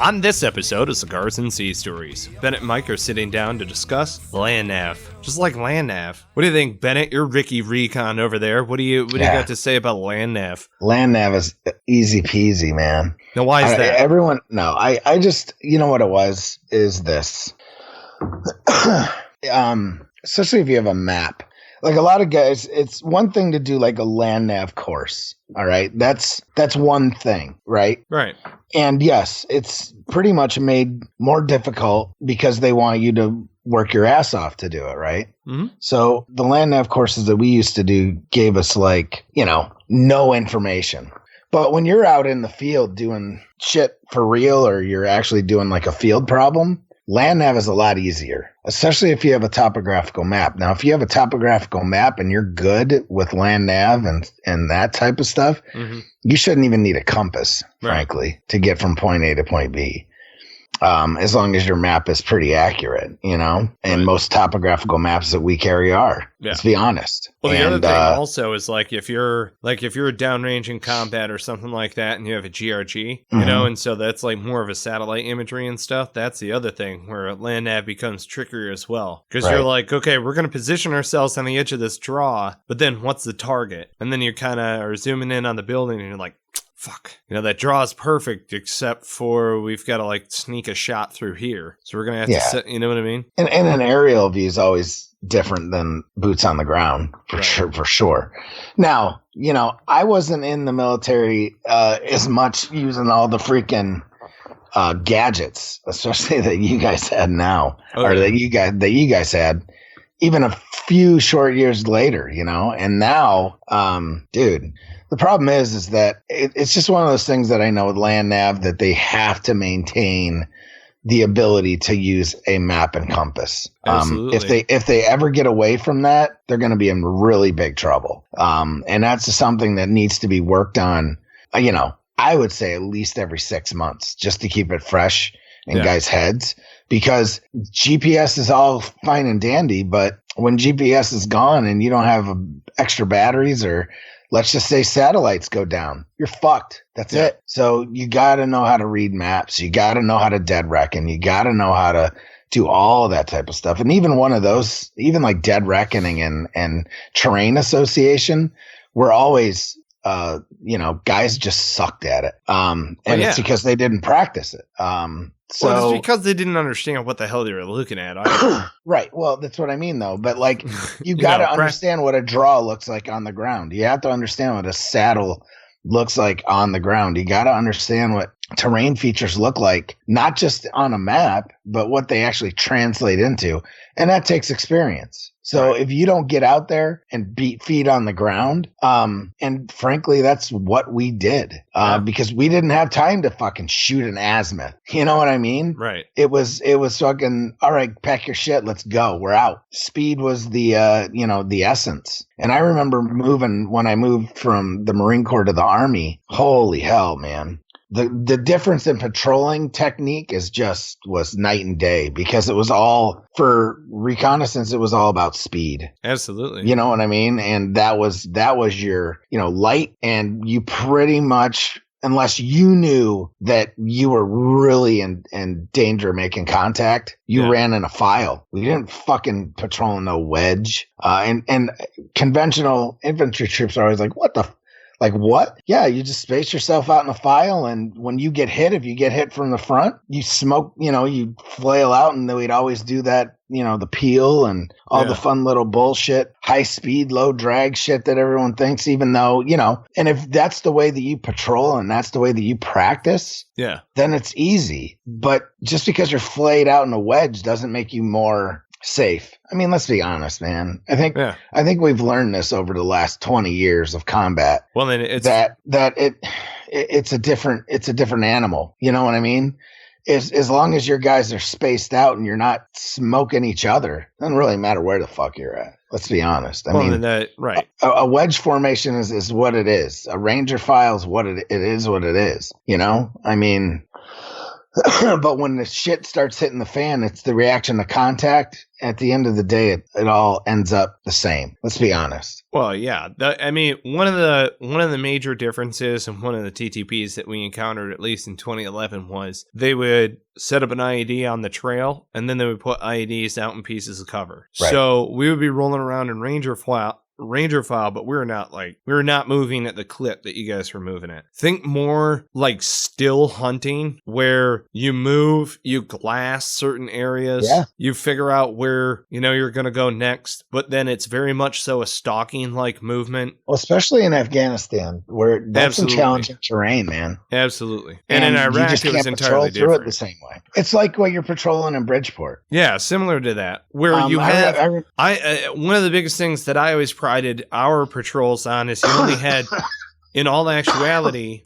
On this episode of Cigars and Sea Stories, Bennett and Mike are sitting down to discuss land nav. Just like land nav. What do you think, Bennett? You're Ricky Recon over there. What do you got to say about land nav? Land nav is easy peasy, man. Now, why is that? I just, you know what it was, is this. Especially if you have a map. Like a lot of guys, it's one thing to do like a land nav course. All right. That's one thing, right? Right. And yes, it's pretty much made more difficult because they want you to work your ass off to do it, right? Mm-hmm. So the land nav courses that we used to do gave us no information. But when you're out in the field doing shit for real, or you're actually doing like a field problem, land nav is a lot easier, especially if you have a topographical map. Now, if you have a topographical map and you're good with land nav and that type of stuff, mm-hmm. you shouldn't even need a compass, frankly, to get from point A to point B. As long as your map is pretty accurate, and most topographical maps that we carry are. Yeah. Let's be honest. Well, the other thing also is if you're downrange in combat or something like that, and you have a GRG, mm-hmm. And so that's like more of a satellite imagery and stuff. That's the other thing where land nav becomes trickier as well, because you're like, okay, we're going to position ourselves on the edge of this draw, but then what's the target? And then you kind of are zooming in on the building, and you're like, fuck, that draw is perfect, except for we've got to sneak a shot through here. So we're going to have to set, you know what I mean? And an aerial view is always different than boots on the ground, for sure. Now, I wasn't in the military as much using all the freaking gadgets, especially that you guys had now, or that you guys had even a few short years later, and now, dude. The problem is that it's just one of those things that I know with land nav that they have to maintain the ability to use a map and compass. If they ever get away from that, they're going to be in really big trouble. And that's something that needs to be worked on, I would say at least every 6 months, just to keep it fresh in guys' heads, because GPS is all fine and dandy, but when GPS is gone and you don't have extra batteries, or let's just say satellites go down, you're fucked. That's it. So you got to know how to read maps. You got to know how to dead reckon. You got to know how to do all that type of stuff. And even one of those, even like dead reckoning and terrain association, were always, guys just sucked at it. It's because they didn't practice it. So it's because they didn't understand what the hell they were looking at. Right. Well, that's what I mean, though. But you got to understand what a draw looks like on the ground. You have to understand what a saddle looks like on the ground. You got to understand what terrain features look like, not just on a map, but what they actually translate into. And that takes experience. So if you don't get out there and beat feet on the ground, and frankly, that's what we did, because we didn't have time to fucking shoot an azimuth. You know what I mean? Right. It was fucking, all right, pack your shit. Let's go. We're out. Speed was the essence. And I remember when I moved from the Marine Corps to the Army, holy hell, man. The difference in patrolling technique was night and day, because it was all for reconnaissance. It was all about speed. Absolutely. You know what I mean? And that was your, light, and you pretty much, unless you knew that you were really in danger of making contact, you ran in a file. We didn't fucking patrol in no wedge. And conventional infantry troops are always like, what the like what? Yeah, you just space yourself out in a file, and when you get hit, if you get hit from the front, you smoke, you flail out, and then we'd always do that, the peel and all the fun little bullshit, high speed, low drag shit that everyone thinks, even though, and if that's the way that you patrol and that's the way that you practice, then it's easy. But just because you're flayed out in a wedge doesn't make you more safe. I mean, let's be honest, man. I think we've learned this over the last 20 years of combat. Well, then it's it's a different animal. You know what I mean? As long as your guys are spaced out and you're not smoking each other, it doesn't really matter where the fuck you're at. Let's be honest. I mean, a wedge formation is what it is. A ranger file is what it is. I mean, But when the shit starts hitting the fan, it's the reaction to contact. At the end of the day, it all ends up the same. Let's be honest. Well, yeah. I mean, one of the major differences and one of the TTPs that we encountered, at least in 2011, was they would set up an IED on the trail, and then they would put IEDs out in pieces of cover. Right. So we would be rolling around in Ranger file, but we were not moving at the clip that you guys were moving at. Think more like still hunting, where you move, you glass certain areas, you figure out where you're gonna go next, but then it's very much so a stalking like movement. Well, especially in Afghanistan, where that's some challenging terrain, man. Absolutely. And in Iraq, it was entirely different. It the same way. It's like what you're patrolling in Bridgeport. Yeah, similar to that, where you have one of the biggest things that I always prided our patrols on is you only had, in all actuality,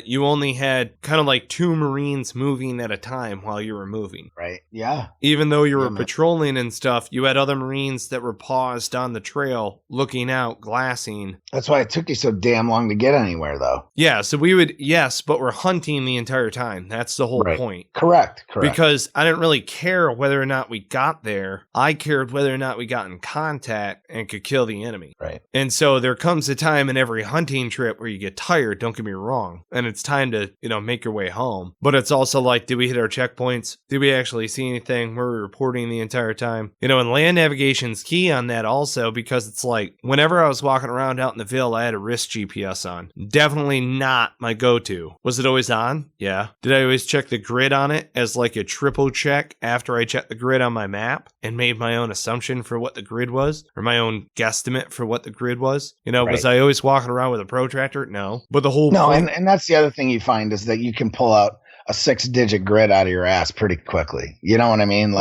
you only had kind of like 2 Marines moving at a time while you were moving. Right. Yeah. Even though you were patrolling and stuff, you had other Marines that were paused on the trail, looking out, glassing. That's why it took you so damn long to get anywhere, though. Yeah. So but we're hunting the entire time. That's the whole point. Correct. Because I didn't really care whether or not we got there. I cared whether or not we got in contact and could kill the enemy. Right. And so there comes a time in every hunting trip where you get tired, don't get me wrong, and it's time to make your way home, but it's also like, did we hit our checkpoints? Did we actually see anything? Were we reporting the entire time? And land navigation's key on that also, because it's like, whenever I was walking around out in the Ville, I had a wrist GPS on. Definitely not my go-to. Was it always on? Yeah. Did I always check the grid on it as like a triple check after I checked the grid on my map and made my own assumption for what the grid was, or my own guesstimate for what the grid was? Was I always walking around with a protractor? No. But the whole point... and that's the other thing you find is that you can pull out a 6-digit grid out of your ass pretty quickly. You know what I mean?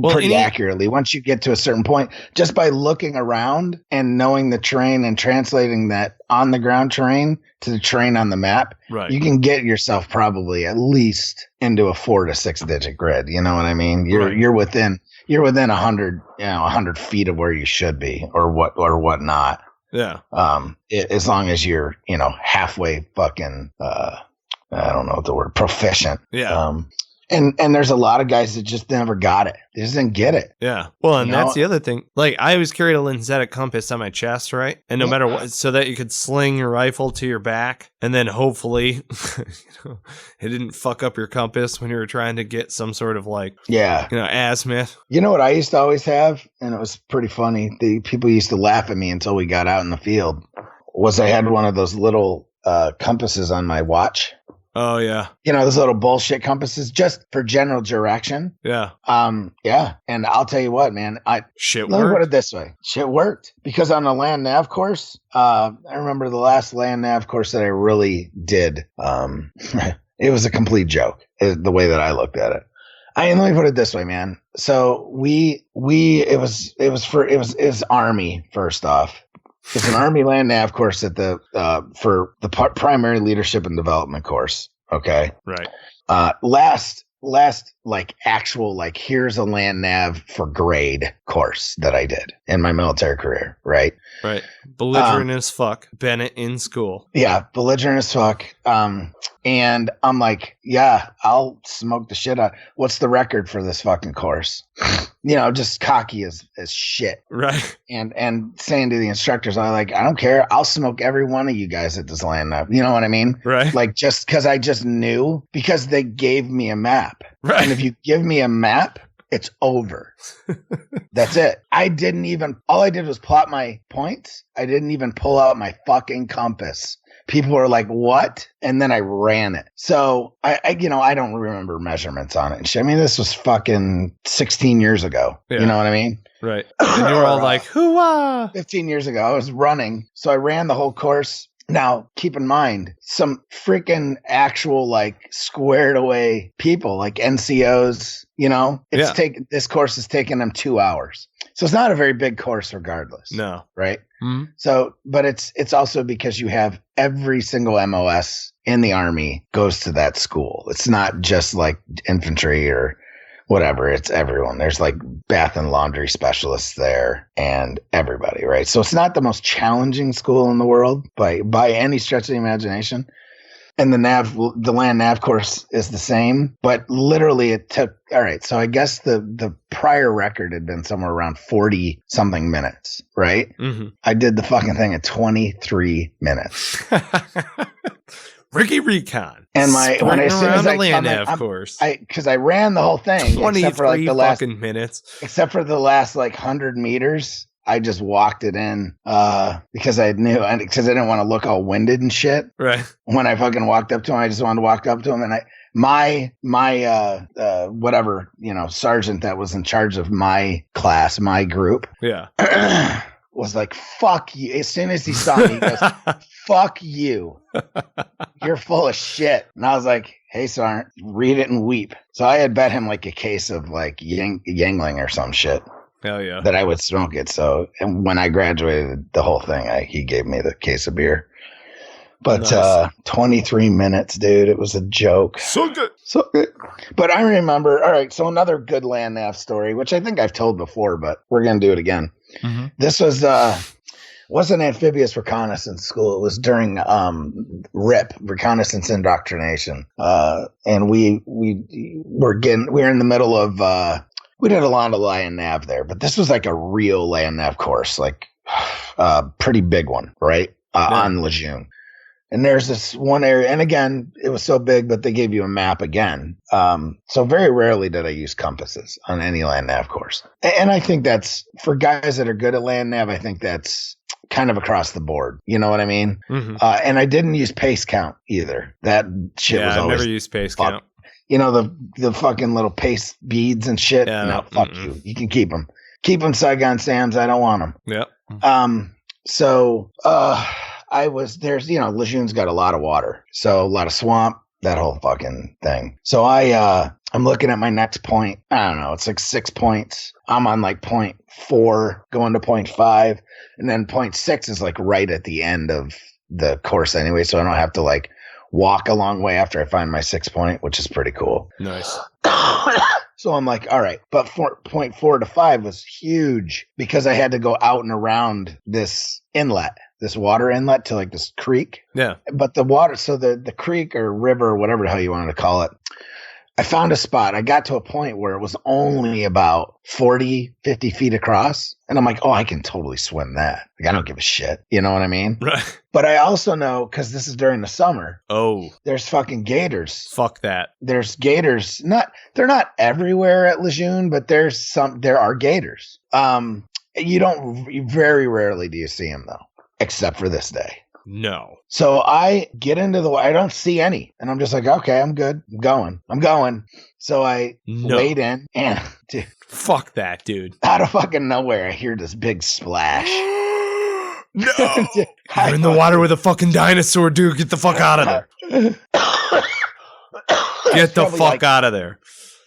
Pretty accurately. Once you get to a certain point, just by looking around and knowing the terrain and translating that on the ground terrain to the terrain on the map, you can get yourself probably at least into a 4 to 6 digit grid. You know what I mean? You're within 100 feet of where you should be, or whatnot. Yeah. As long as you're, halfway fucking, I don't know what the word, proficient. Yeah. And there's a lot of guys that just never got it. They just didn't get it. Yeah. Well, and that's the other thing. Like, I always carried a lensatic compass on my chest, right? And no matter what, so that you could sling your rifle to your back, and then hopefully, it didn't fuck up your compass when you were trying to get some sort of azimuth. You know what I used to always have, and it was pretty funny. The people used to laugh at me until we got out in the field. Was I had one of those little compasses on my watch. Oh, yeah. Those little bullshit compasses just for general direction. Yeah. Yeah. And I'll tell you what, man. Let me put it this way. Shit worked. Because on the land nav course, I remember the last land nav course that I really did. It was a complete joke, the way that I looked at it. Let me put it this way, man. So it was Army first off. It's an Army land nav course at for the primary leadership and development course. Okay. Right. Last actual, here's a land nav for grade course that I did in my military career. Right. Right. Belligerent as fuck. Bennett in school. Yeah. Belligerent as fuck. And I'm like, yeah, I'll smoke the shit out. What's the record for this fucking course? Just cocky as shit. Right. And saying to the instructors, I don't care. I'll smoke every one of you guys at this land nav. You know what I mean? Right. Just because I just knew, because they gave me a map. Right. And if you give me a map, it's over. That's it. All I did was plot my points. I didn't even pull out my fucking compass. People were like, what? And then I ran it. So I don't remember measurements on it and shit. I mean, this was fucking 16 years ago. Yeah. You know what I mean? Right. And you were all like, hoo-ah. 15 years ago, I was running. So I ran the whole course. Now, keep in mind, some freaking actual squared away people, like NCOs, this course has taken them 2 hours. So it's not a very big course regardless. No. Right. Mm-hmm. So, but it's also because you have every single MOS in the Army goes to that school. It's not just like infantry or whatever. It's everyone. There's bath and laundry specialists there and everybody. Right. So it's not the most challenging school in the world by any stretch of the imagination. And the land nav course is the same, but literally it took, all right. So I guess the prior record had been somewhere around 40 something minutes, right? Mm-hmm. I did the fucking thing at 23 minutes. Ricky Recon. And as soon as I land nav course. Because I ran the whole thing 23 except for like the last minutes. Except for the last like 100 meters. I just walked it in because I knew, and because I didn't want to look all winded and shit. Right. When I fucking walked up to him, I just wanted to walk up to him, and my whatever, sergeant that was in charge of my class, my group. Yeah. Was like, fuck you. As soon as he saw me, he goes, fuck you. You're full of shit. And I was like, hey, Sergeant, read it and weep. So I had bet him like a case of like Yangling or some shit. Hell yeah. That I would smoke it. So, and when I graduated, the whole thing, he gave me the case of beer. But nice. 23 minutes, dude. It was a joke. So good. So good. But I remember, all right, so another good land nav story, which I think I've told before, but we're going to do it again. Mm-hmm. This wasn't amphibious reconnaissance school. It was during RIP, reconnaissance indoctrination. And we were in the middle of we did a lot of land nav there, but this was like a real land nav course, like pretty big one, right? On Lejeune. And there's this one area, and again, it was so big, but they gave you a map again. So very rarely did I use compasses on any land nav course. And I think that's, for guys that are good at land nav, I think that's kind of across the board. You know what I mean? Mm-hmm. And I didn't use pace count either. That shit was always... I never used pace count. The fucking little pace beads and shit. Yeah, no, fuck you. You can keep them. Keep them, Saigon Sams. I don't want them. Yeah. So Lejeune's got a lot of water. So a lot of swamp, that whole fucking thing. So I'm looking at my next point. I don't know. It's like 6 points. I'm on like 0.4 going to 0.5. And then 0.6 is like right at the end of the course anyway. So I don't have to like walk a long way after I find my 6 point, which is pretty cool. Nice. So I'm like, all right, but 0.4 to 5 was huge because I had to go out and around this inlet, this water inlet to like this creek. Yeah. But the water, so the creek or river or whatever the hell you wanted to call it, I found a spot. I got to a point where it was only about 40, 50 feet across. And I'm like, oh, I can totally swim that. Like, I don't give a shit. You know what I mean? Right. But I also know, because this is during the summer. Oh. There's fucking gators. Fuck that. There's gators. They're not everywhere at Lejeune, but there are gators. Very rarely do you see them, though, except for this day. No. So I get into I don't see any. And I'm just like, okay, I'm good. I'm going. So I wade in and dude, fuck that, dude. Out of fucking nowhere, I hear this big splash. No. You're in the water with a fucking dinosaur, dude. Get the fuck out of there. Get the fuck out of there.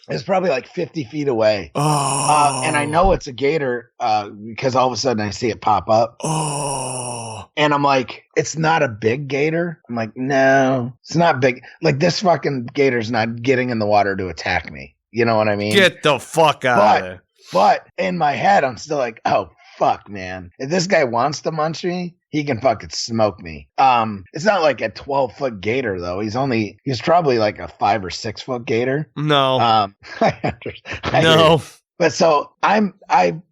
It's probably like 50 feet away. Oh. And I know it's a gator because all of a sudden I see it pop up. Oh. And I'm like, it's not a big gator. I'm like, no, it's not big. Like, this fucking gator's not getting in the water to attack me. You know what I mean? Get the fuck out of there. But in my head, I'm still like, oh, fuck, man. If this guy wants to munch me, he can fucking smoke me. It's not like a 12-foot gator though. He's probably like a 5 or 6 foot gator. No. No. But so I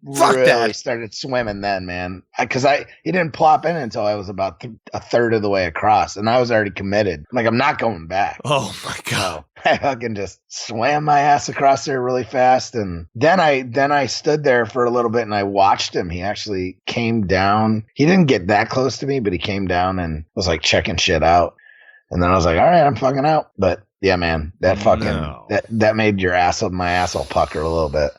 really started swimming then, man, because he didn't plop in until I was about a third of the way across, and I was already committed. I'm like, I'm not going back. Oh my god! So I fucking just swam my ass across there really fast, and then I stood there for a little bit and I watched him. He actually came down. He didn't get that close to me, but he came down and was like checking shit out. And then I was like, all right, I'm fucking out, but. Yeah, man, that fucking that made my asshole pucker a little bit.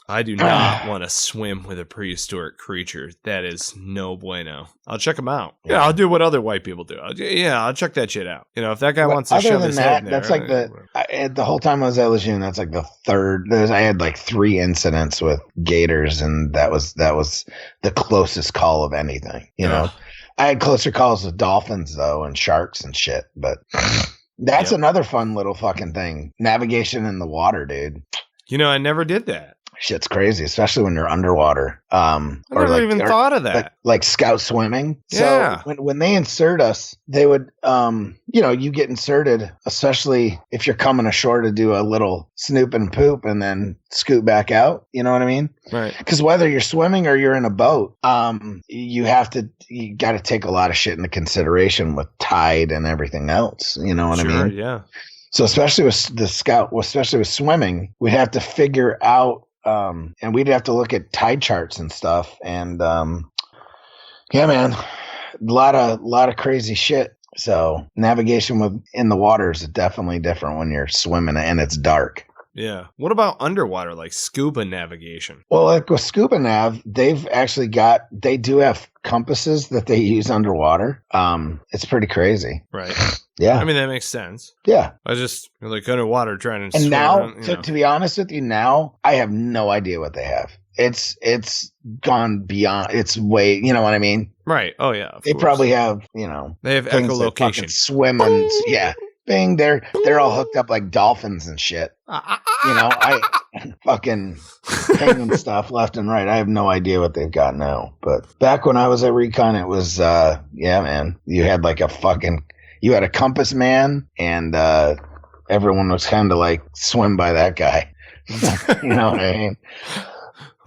I do not want to swim with a prehistoric creature. That is no bueno. I'll check them out. Yeah, I'll do what other white people do. I'll check that shit out. If that guy wants to shove his head in there. That's like the whole time I was at Lejeune, that's like the third. I had like 3 incidents with gators, and that was the closest call of anything. You know, I had closer calls with dolphins though, and sharks and shit, but. That's another fun little fucking thing. Navigation in the water, dude. I never did that. Shit's crazy, especially when you're underwater. I never even thought of that. Like scout swimming. Yeah. So when they insert us, they would, you get inserted, especially if you're coming ashore to do a little snoop and poop and then scoot back out. You know what I mean? Right. Because whether you're swimming or you're in a boat, you got to take a lot of shit into consideration with tide and everything else. You know what I mean? Yeah. So especially with the scout, especially with swimming, we'd have to figure out, and we'd have to look at tide charts and stuff. And yeah, man, a lot of crazy shit. So navigation in the water is definitely different when you're swimming and it's dark. Yeah. What about underwater, like scuba navigation? Well, like with scuba nav, they do have compasses that they use underwater. It's pretty crazy. Right. Yeah. I mean, that makes sense. Yeah. I just like underwater trying to and swim now, around, to be honest with you, now I have no idea what they have. It's gone beyond. It's way, you know what I mean? Right. Oh yeah. They probably have, they have things that echolocation. fucking swim and yeah. Bing, they're all hooked up like dolphins and shit. I fucking penguin stuff left and right. I have no idea what they've got now. But back when I was at recon, it was man. You had like you had a compass man, and everyone was kind of like swim by that guy. You know what I mean?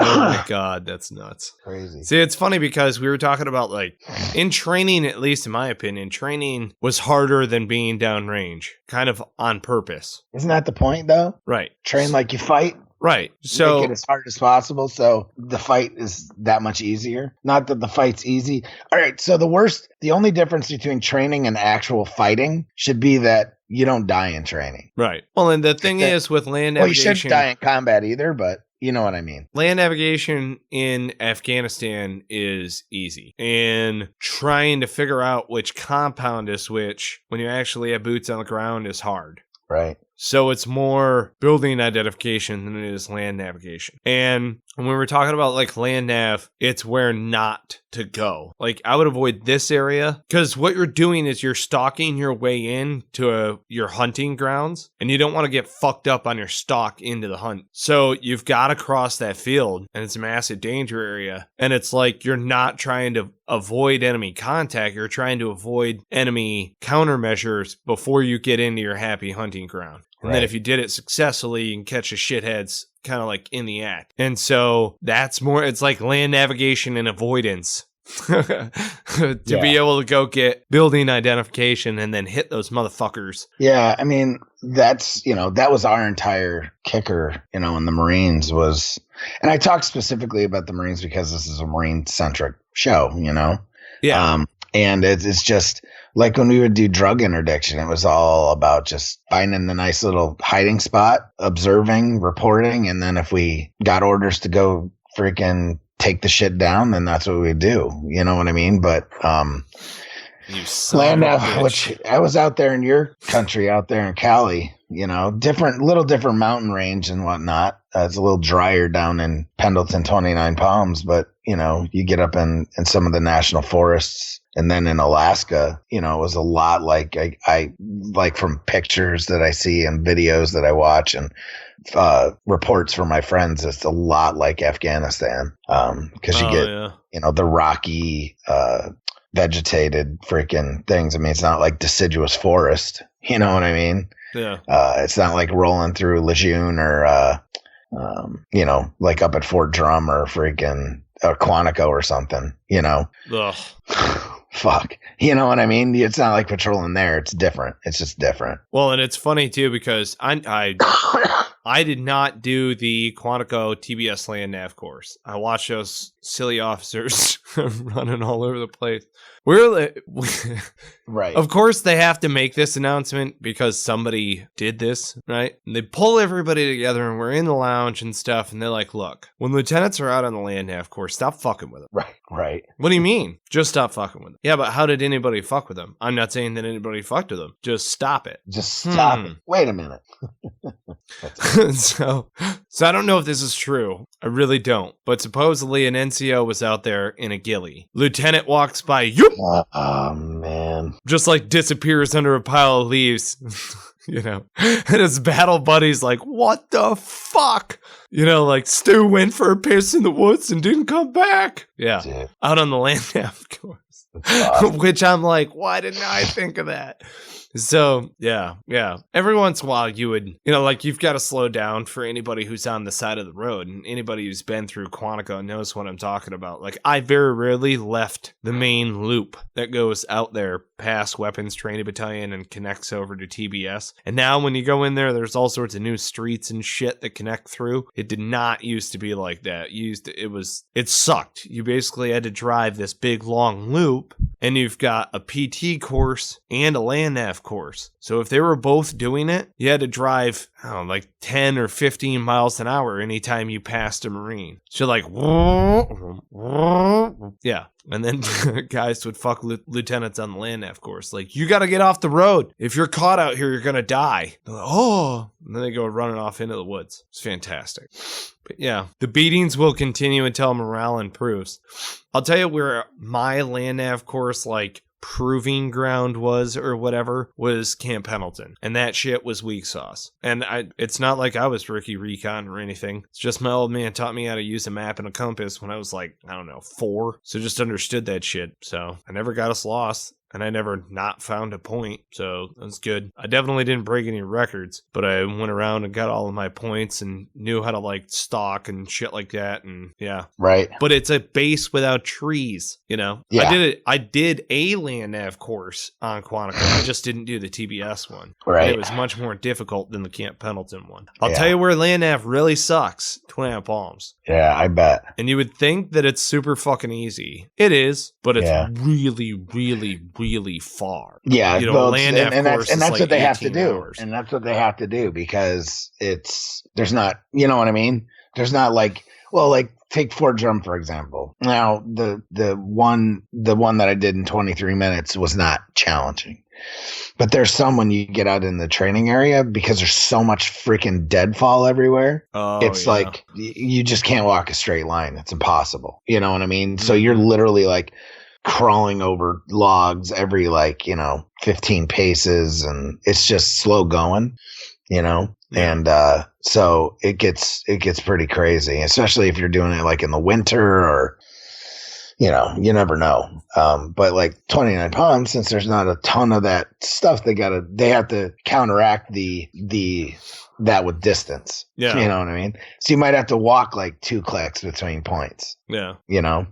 Oh my God, that's nuts. Crazy. See, it's funny because we were talking about like in training, at least in my opinion, training was harder than being downrange, kind of on purpose. Isn't that the point though? Right. Train like you fight. Right. So make it as hard as possible. So the fight is that much easier. Not that the fight's easy. All right. So the only difference between training and actual fighting should be that you don't die in training. Right. Well, and the thing is with land navigation. Well, you shouldn't die in combat either, but you know what I mean. Land navigation in Afghanistan is easy. And trying to figure out which compound is which when you actually have boots on the ground is hard. Right. So it's more building identification than it is land navigation. And when we're talking about like land nav, it's where not to go. Like I would avoid this area because what you're doing is you're stalking your way in to your hunting grounds and you don't want to get fucked up on your stalk into the hunt. So you've got to cross that field and it's a massive danger area. And it's like you're not trying to avoid enemy contact. You're trying to avoid enemy countermeasures before you get into your happy hunting ground. And then if you did it successfully, you can catch the shitheads kind of like in the act. And so that's more, it's like land navigation and avoidance to be able to go get building identification and then hit those motherfuckers. Yeah. I mean, that was our entire kicker, in the Marines was, and I talk specifically about the Marines because this is a Marine centric show, Yeah. And it's just like when we would do drug interdiction, it was all about just finding the nice little hiding spot, observing, reporting. And then if we got orders to go freaking take the shit down, then that's what we do. You know what I mean? But, land nav, which I was out there in your country, out there in Cali, different mountain range and whatnot. It's a little drier down in Pendleton, 29 Palms, but you get up in some of the national forests. And then in Alaska, it was a lot like I like from pictures that I see and videos that I watch and reports from my friends. It's a lot like Afghanistan because you get, the rocky, vegetated freaking things. I mean, it's not like deciduous forest. You know what I mean? Yeah. It's not like rolling through Lejeune or, like up at Fort Drum or freaking Quantico or something, Ugh. Fuck. You know what I mean? It's not like patrolling there. It's different. It's just different. Well, and it's funny too because I did not do the Quantico TBS land nav course. I watched those silly officers running all over the place. Right. Of course, they have to make this announcement because somebody did this, right? And they pull everybody together and we're in the lounge and stuff. And they're like, look, when lieutenants are out on the land nav course, stop fucking with them. Right. What do you mean? Just stop fucking with them. Yeah, but how did anybody fuck with them? I'm not saying that anybody fucked with them. Just stop it. Just stop it. Wait a minute. So I don't know if this is true. I really don't. But supposedly an NCO was out there in a ghillie. Lieutenant walks by. Yoop! Oh, man. Just like disappears under a pile of leaves. you know, and his battle buddy's like, what the fuck? You know, like, Stu went for a piss in the woods and didn't come back. Yeah. Dude. Out on the land nav course. Awesome. Which I'm like, why didn't I think of that? So, yeah. Every once in a while, you would, you know, like, you've got to slow down for anybody who's on the side of the road. And anybody who's been through Quantico knows what I'm talking about. Like, I very rarely left the main loop that goes out there past Weapons Training Battalion and connects over to TBS. And now when you go in there, there's all sorts of new streets and shit that connect through. It did not used to be like that. It sucked. You basically had to drive this big long loop, and you've got a PT course and a land nav course. So if they were both doing it, you had to drive, I don't know, like 10 or 15 miles an hour anytime you passed a Marine. So like, yeah. And then guys would fuck lieutenants on the land nav course. Like, you got to get off the road. If you're caught out here, you're going to die. They're like, oh. And then they go running off into the woods. It's fantastic. But yeah, the beatings will continue until morale improves. I'll tell you where my land nav course, like, proving ground was or whatever, was Camp Pendleton, and that shit was weak sauce. And it's not like I was rookie recon or anything. It's just my old man taught me how to use a map and a compass when I was like, I don't know, 4. So just understood that shit. So I never got us lost. And I never not found a point, so that's good. I definitely didn't break any records, but I went around and got all of my points and knew how to, like, stalk and shit like that, and yeah. Right. But it's a base without trees, you know? Yeah. I did a land nav course on Quantico. I just didn't do the TBS one. Right. And it was much more difficult than the Camp Pendleton one. I'll tell you where land nav really sucks. 29 Palms. Yeah, I bet. And you would think that it's super fucking easy. It is, but it's really, really, really far. Yeah, you know, land nav course and that's like what they have to do. Hours. And that's what they have to do, because there's not, you know what I mean? There's not like, well, like, take Fort Drum, for example. Now, the one that I did in 23 minutes was not challenging. But there's some when you get out in the training area, because there's so much freaking deadfall everywhere. It's like you just can't walk a straight line. It's impossible. You know what I mean? Mm-hmm. So you're literally like crawling over logs every 15 paces, and it's just slow going, you know? Yeah. And so it gets pretty crazy, especially if you're doing it like in the winter, or you know, you never know. But like 29 Palms, since there's not a ton of that stuff, they have to counteract that with distance. Yeah. You know what I mean? So you might have to walk like 2 clicks between points. Yeah. You know?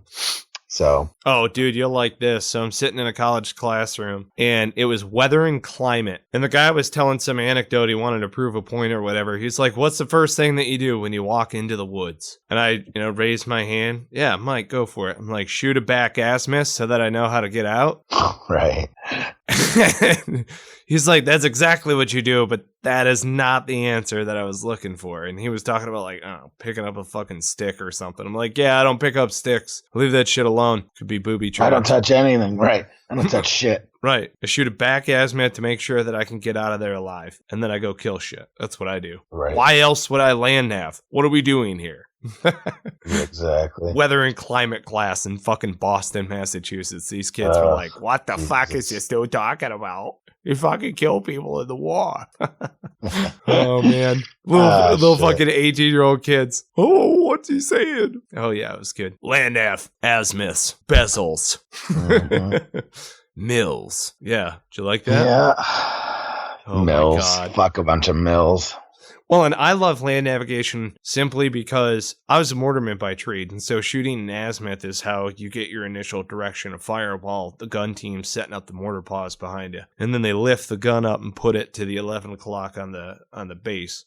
So. Oh, dude, you'll like this. So I'm sitting in a college classroom, and it was weather and climate. And the guy was telling some anecdote. He wanted to prove a point or whatever. He's like, what's the first thing that you do when you walk into the woods? And I, raised my hand. Yeah, Mike, go for it. I'm like, shoot a back azimuth so that I know how to get out. Right. He's like, that's exactly what you do, but that is not the answer that I was looking for. And he was talking about, like, I don't know, picking up a fucking stick or something. I'm like, yeah, I don't pick up sticks. Leave that shit alone. Could be booby traps. I don't touch anything. Right. I don't touch shit. Right. I shoot a back azimuth to make sure that I can get out of there alive. And then I go kill shit. That's what I do. Right. Why else would I land nav? What are we doing here? Exactly. Weather and climate class in fucking Boston, Massachusetts. These kids were like, what the fuck is you still talking about? You fucking kill people in the war. Oh, man. Little fucking 18-year-old kids. Oh, what's he saying? Oh, yeah, it was good. Land nav, azimuths, bezels, mills. Yeah. Did you like that? Yeah. Oh, mills. My God. Fuck a bunch of mills. Well, and I love land navigation simply because I was a mortarman by trade, and so shooting an azimuth is how you get your initial direction of fire while the gun team's setting up the mortar paws behind you. And then they lift the gun up and put it to the 11 o'clock on the base,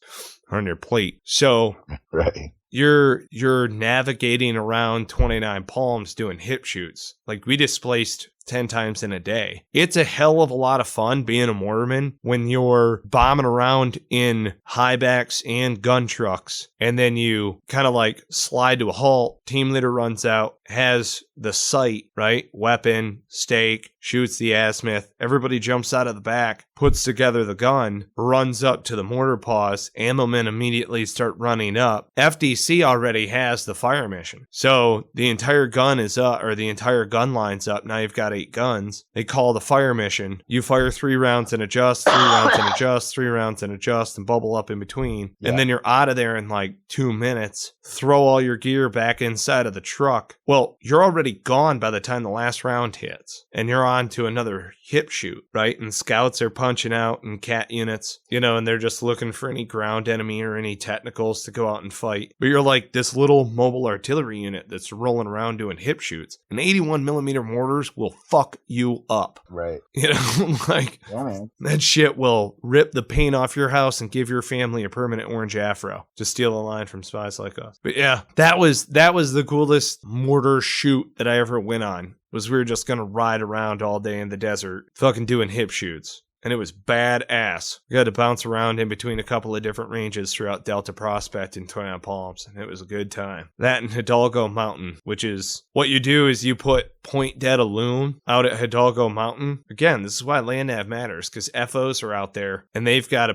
on your plate. So right. You're navigating around 29 Palms doing hip shoots. Like, we displaced 10 times in a day. It's a hell of a lot of fun being a mortarman when you're bombing around in high backs and gun trucks, and then you kind of like slide to a halt. Team leader runs out, has the sight, right? Weapon, stake, shoots the azimuth. Everybody jumps out of the back, puts together the gun, runs up to the mortar paws. Ammo men immediately start running up. FDC already has the fire mission. So the entire gun is up, or the entire gun line's up. Now you've got a lightweight guns. They call the fire mission. You fire 3 rounds and adjust, 3 rounds and adjust, 3 rounds and adjust, and bubble up in between. Yeah. And then you're out of there in like 2 minutes. Throw all your gear back inside of the truck. Well, you're already gone by the time the last round hits. And you're on to another hip shoot, right? And scouts are punching out and CAAT units, and they're just looking for any ground enemy or any technicals to go out and fight. But you're like this little mobile artillery unit that's rolling around doing hip shoots. And 81 millimeter mortars will fuck you up. Right. That shit will rip the paint off your house and give your family a permanent orange afro. To steal a line from Spies Like Us. But yeah, that was the coolest mortar shoot that I ever went on. Was we were just going to ride around all day in the desert, fucking doing hip shoots. And it was badass. We had to bounce around in between a couple of different ranges throughout Delta Prospect and Twin Palms, and it was a good time. That and Hidalgo Mountain, which is what you do is you put point dead a loom out at Hidalgo Mountain. Again, this is why land nav matters, because FOs are out there, and they've got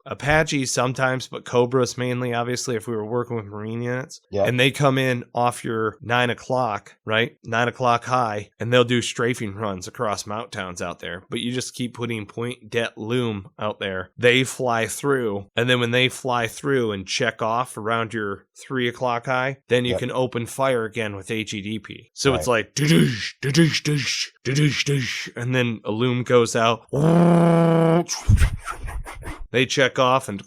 Apaches sometimes, but Cobras mainly, obviously, if we were working with Marine units. Yeah. And they come in off your 9 o'clock, right? 9 o'clock high, and they'll do strafing runs across mountain towns out there. But you just keep putting point det loom out there. They fly through, and then when they fly through and check off around your 3 o'clock high, then you can open fire again with HEDP. So it's like da-doosh, da-doosh, da-doosh, da-doosh, da-doosh, and then a loom goes out. They check off and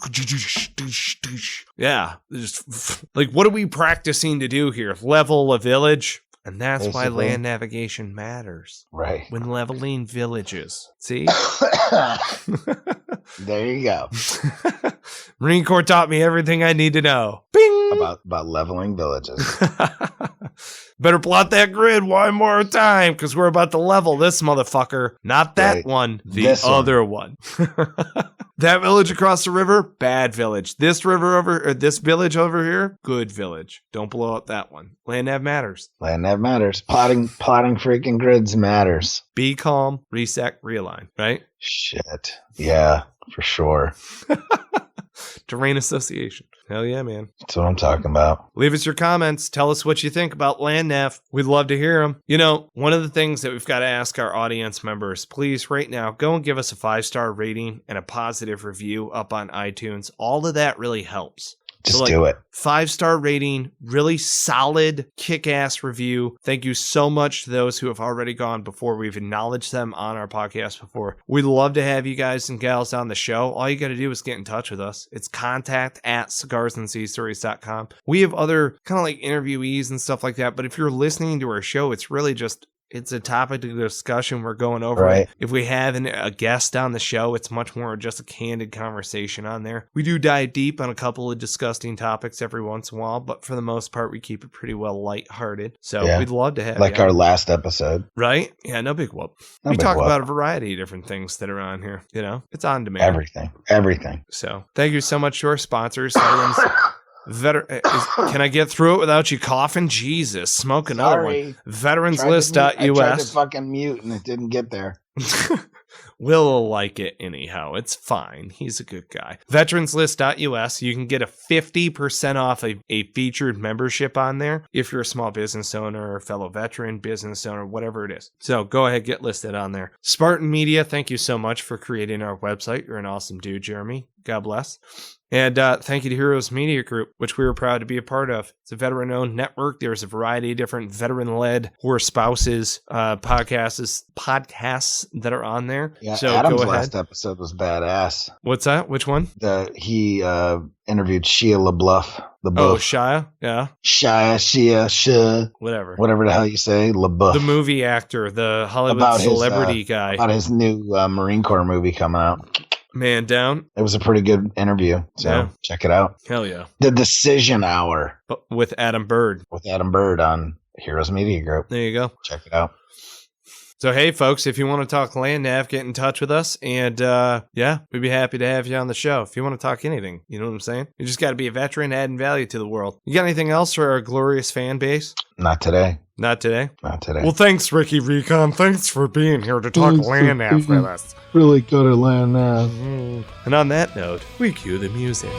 yeah, just like, what are we practicing to do here? Level a village? And that's why land navigation matters. Right. When leveling villages. See? There you go. Marine Corps taught me everything I need to know. Bing! About leveling villages. Better plot that grid one more time, because we're about to level this motherfucker. Not that one, the other one. That village across the river, bad village. This village over here, good village. Don't blow up that one. Land nav matters. Land nav matters. Plotting freaking grids matters. Be calm, reset, realign, right? Shit. Yeah, for sure. Terrain association. Hell yeah, man. That's what I'm talking about. Leave us your comments. Tell us what you think about land nav. We'd love to hear them. One of the things that we've got to ask our audience members, please right now, go and give us a 5-star rating and a positive review up on iTunes. All of that really helps. Just do it. 5-star rating, really solid, kick-ass review. Thank you so much to those who have already gone before. We've acknowledged them on our podcast before. We'd love to have you guys and gals on the show. All you got to do is get in touch with us. It's contact@cigarsandseastories.com. We have other kind of like interviewees and stuff like that, but if you're listening to our show, it's really just... it's a topic of discussion. We're going over it. If we have a guest on the show, it's much more just a candid conversation on there. We do dive deep on a couple of disgusting topics every once in a while, but for the most part, we keep it pretty well lighthearted. So we'd love to have like our last episode. Right? Yeah, no big whoop. We talk about a variety of different things that are on here. It's on demand. Everything. So thank you so much to our sponsors. Can I get through it without you coughing? Jesus, smoke another one. Veteranslist.us. I tried to fucking mute and it didn't get there. Will like it anyhow. It's fine. He's a good guy. Veteranslist.us. You can get a 50% off a featured membership on there if you're a small business owner or fellow veteran, business owner, whatever it is. So go ahead, get listed on there. Spartan Media, thank you so much for creating our website. You're an awesome dude, Jeremy. God bless. And thank you to Heroes Media Group, which we were proud to be a part of. It's a veteran-owned network. There's a variety of different veteran-led horse spouses podcasts that are on there. Yeah, so Adam's last episode was badass. What's that? Which one? He interviewed Shia LaBeouf. Oh, Shia? Yeah. Shia. Whatever the hell you say. LaBeouf. The movie actor, the Hollywood celebrity guy. About his new Marine Corps movie coming out. Man Down. It was a pretty good interview, so check it out. Hell yeah. The Decision Hour. With Adam Bird. On Heroes Media Group. There you go. Check it out. So, hey, folks, if you want to talk land nav, get in touch with us. And, we'd be happy to have you on the show. If you want to talk anything, you know what I'm saying? You just got to be a veteran, adding value to the world. You got anything else for our glorious fan base? Not today. Not today? Not today. Well, thanks, Ricky Recon. Thanks for being here to talk land nav with us. Really good at land nav. And on that note, we cue the music.